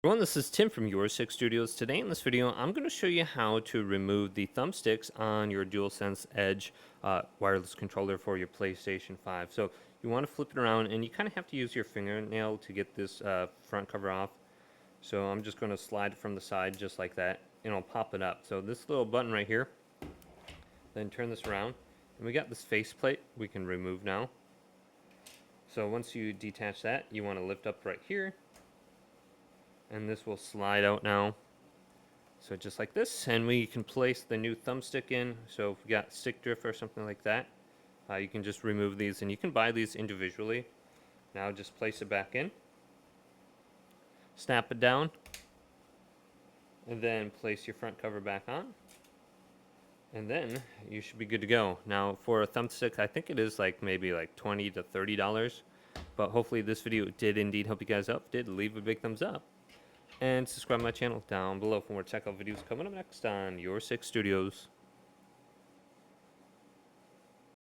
Everyone, this is Tim from Your Six Studios. Today in this video, I'm going to show you how to remove the thumbsticks on your DualSense Edge wireless controller for your PlayStation 5. So you want to flip it around, and you kind of have to use your fingernail to get this front cover off. So I'm just going to slide it from the side just like that, and I'll pop it up. So this little button right here, then turn this around, and we got this faceplate we can remove now. So once you detach that, you want to lift up right here, and this will slide out now. So just like this, and we can place the new thumbstick in. So if we got stick drift or something like that, you can just remove these, and you can buy these individually. Now just place it back in, snap it down, and then place your front cover back on, and then you should be good to go. Now for a thumbstick, I think it is maybe $20 to $30, but hopefully this video did indeed help you guys out. Did leave a big thumbs up. And subscribe to my channel down below for more tech videos coming up next on Your Six Studios.